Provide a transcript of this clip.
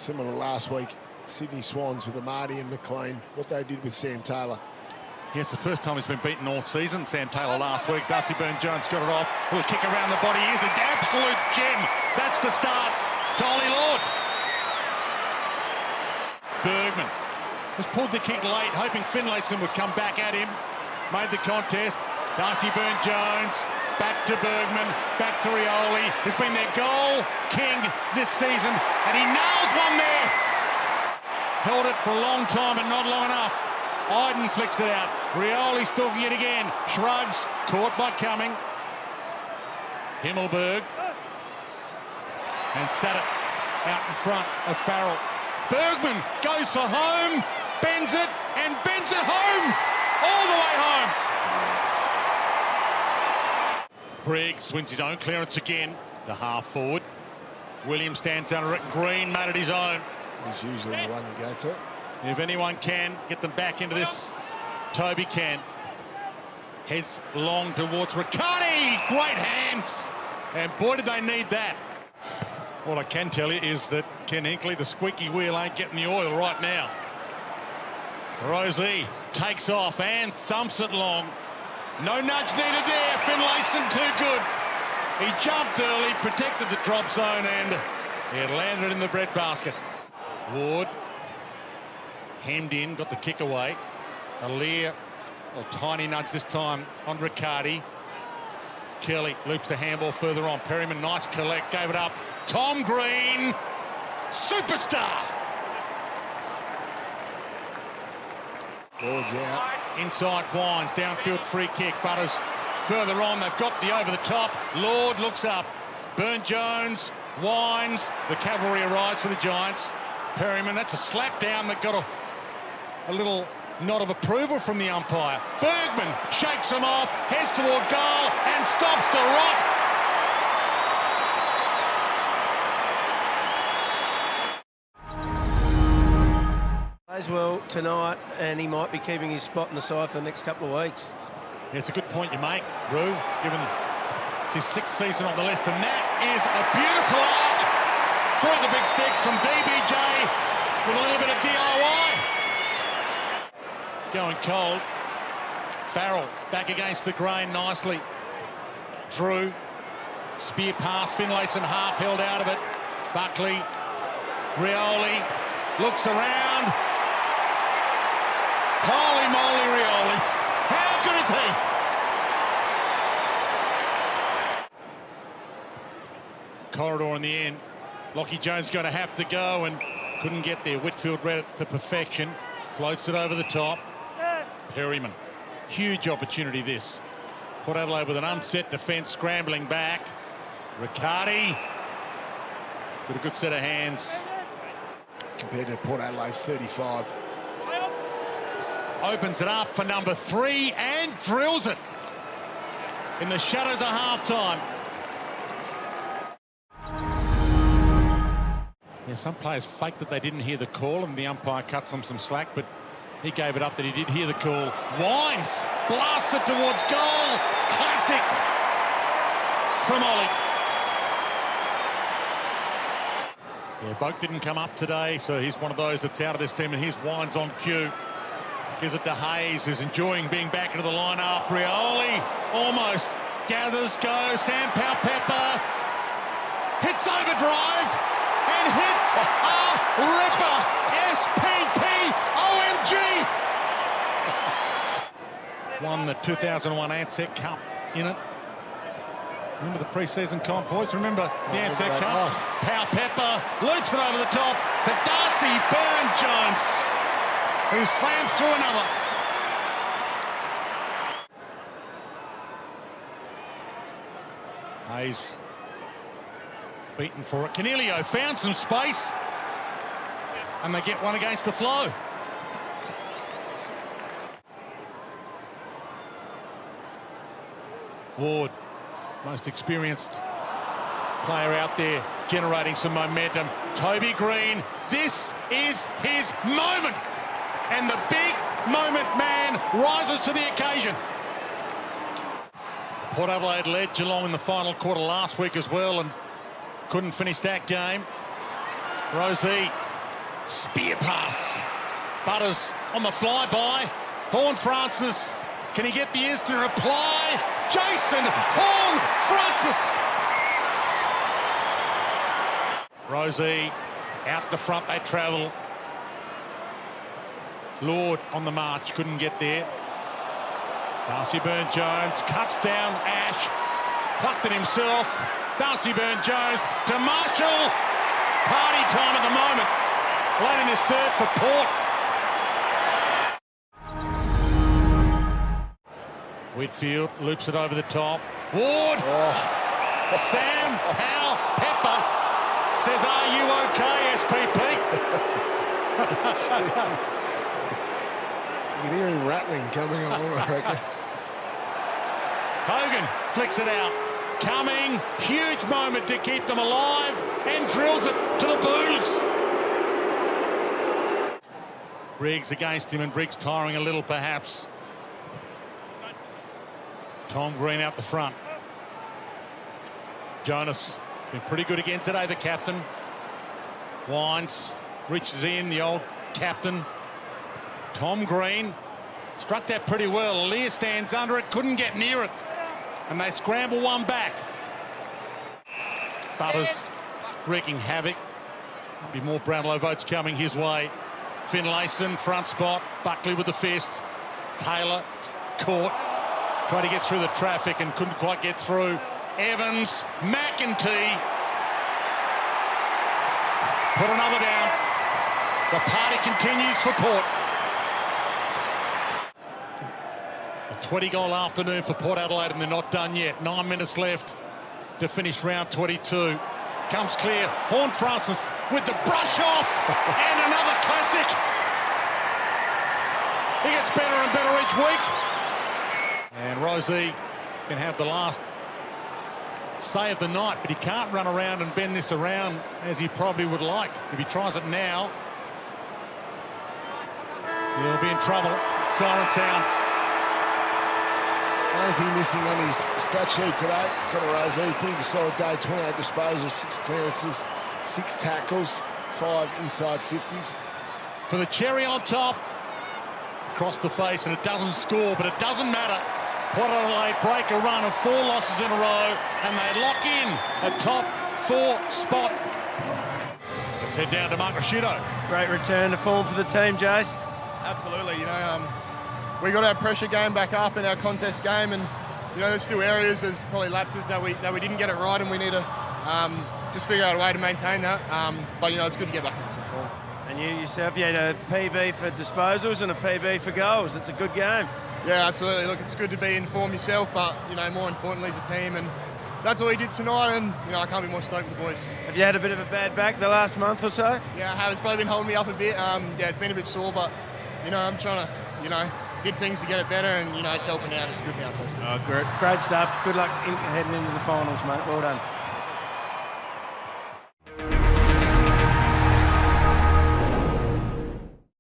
Similar to last week, Sydney Swans with Amadi and McLean, what they did with Sam Taylor. Yeah, it's the first time he's been beaten all season. Sam Taylor last week. Darcy Byrne-Jones got it off. Little kick around the body. Here's an absolute gem. That's the start. Dolly Lord. Bergman has pulled the kick late, hoping Finlayson would come back at him. Made the contest. Darcy Byrne-Jones. Back to Bergman. Back to Rioli. He's been their goal king this season. And he nails one there. Held it for a long time and not long enough. Iden flicks it out. Rioli stalking it again. Shrugs. Caught by Cumming. Himmelberg. And sat it out in front of Farrell. Bergman goes for home. Bends it and bends it home. All the way home. Briggs wins his own clearance again. The half forward. Williams stands under it and Green made it his own. He's usually the one to go to. If anyone can get them back into this, Toby can. Heads long towards Riccardi. Great hands. And boy, did they need that. What I can tell you is that Ken Hinkley, the squeaky wheel, ain't getting the oil right now. Rosie takes off and thumps it long. No nudge needed there. Finlayson too good. He jumped early, protected the drop zone, and it landed in the breadbasket. Ward hemmed in, got the kick away. Alier, a tiny nudge this time on Riccardi. Kelly loops the handball further on. Perryman, nice collect, gave it up. Tom Green, superstar. Ward's out. Inside Wines, downfield free kick. Butters further on, they've got the over the top. Lord looks up. Byrne-Jones, Wines, the cavalry arrives for the Giants. Perryman, that's a slap down that got a little nod of approval from the umpire. Bergman shakes him off, heads toward goal and stops the rot. Plays well tonight and he might be keeping his spot in the side for the next couple of weeks. Yeah, it's a good point you make, Roo, given it's his sixth season on the list, and that is a beautiful arc for the big sticks from DBJ with a little bit of DIY. Going cold. Farrell back against the grain nicely. Drew. Spear pass. Finlayson half held out of it. Buckley. Rioli. Looks around. Holy moly, Rioli. How good is he? Corridor in the end. Lockie Jones going to have to go and couldn't get there. Whitfield read it to perfection. Floats it over the top. Perryman. Huge opportunity this. Port Adelaide with an unset defence, scrambling back. Riccardi. Got a good set of hands. Compared to Port Adelaide's 35. Opens it up for number 3 and drills it. In the shadows of half-time. Yeah, some players faked that they didn't hear the call and the umpire cuts them some slack, but he gave it up that he did hear the call. Wines blasts it towards goal. Classic from Ollie. Yeah, Boak didn't come up today, so he's one of those that's out of this team, and here's Wines on cue. Gives it to Hayes, who's enjoying being back into the lineup. Rioli almost gathers, goes. Sam Powell-Pepper hits overdrive and hits a ripper. SPP OMG. Won the 2001 Ansett Cup in it. Remember the pre-season comp, boys? Remember the Ansett Cup? Powell-Pepper loops it over the top to Darcy Byrne-Jones, who slams through another. Hayes beaten for it. Canelio found some space, and they get one against the flow. Ward, most experienced player out there, generating some momentum. Toby Green, this is his moment. And the big moment man rises to the occasion. Port Adelaide led Geelong in the final quarter last week as well and couldn't finish that game. Rosie Spear pass. Butters on the flyby. Horne-Francis. Can he get the instant reply? Jason Horne-Francis. Rosie out the front, they travel. Lord on the march, couldn't get there. Darcy Byrne-Jones cuts down Ash. Plucked it himself. Darcy Byrne-Jones to Marshall. Party time at the moment. Late in this third for Port. Whitfield loops it over the top. Ward. Sam Howell Pepper says, "Are you okay, SPP?" You can hear him rattling coming on, I reckon. Hogan flicks it out. Coming. Huge moment to keep them alive. And drills it to the booze. Briggs against him, and Briggs tiring a little perhaps. Tom Green out the front. Jonas been pretty good again today, the captain. Wines reaches in, the old captain. Tom Green struck that pretty well. Lear stands under it, couldn't get near it. And they scramble one back. Butters wreaking havoc. Might be more Brownlow votes coming his way. Finlayson, front spot. Buckley with the fist. Taylor caught. Tried to get through the traffic and couldn't quite get through. Evans, McEntee. Put another down. The party continues for Port. A 20-goal afternoon for Port Adelaide, and they're not done yet. 9 minutes left to finish round 22. Comes clear. Horne-Francis with the brush off. And another classic. He gets better and better each week. And Rosie can have the last say of the night, but he can't run around and bend this around as he probably would like. If he tries it now, he'll be in trouble. Siren sounds. Only thing missing on his stat sheet today, Connor Rosie, pretty solid day, 28 disposals, 6 clearances, 6 tackles, 5 inside 50s. For the cherry on top, across the face, and it doesn't score, but it doesn't matter. Port Adelaide break a run of 4 losses in a row, and they lock in a top 4 spot. Let's head down to Mark Rasciuto. Great return to form for the team, Jace. Absolutely, we got our pressure game back up in our contest game, and there's still areas, there's probably lapses that we didn't get it right, and we need to just figure out a way to maintain that. But it's good to get back into some form. And you yourself, you had a PB for disposals and a PB for goals. It's a good game. Yeah, absolutely. Look, it's good to be in form yourself, but more importantly as a team, and that's what we did tonight. And I can't be more stoked with the boys. Have you had a bit of a bad back the last month or so? Yeah, I have. It's probably been holding me up a bit. It's been a bit sore, but I'm trying to did things to get it better, and it's helping out. It's good now. So it's good. Oh, great stuff. Good luck heading into the finals, mate. Well done.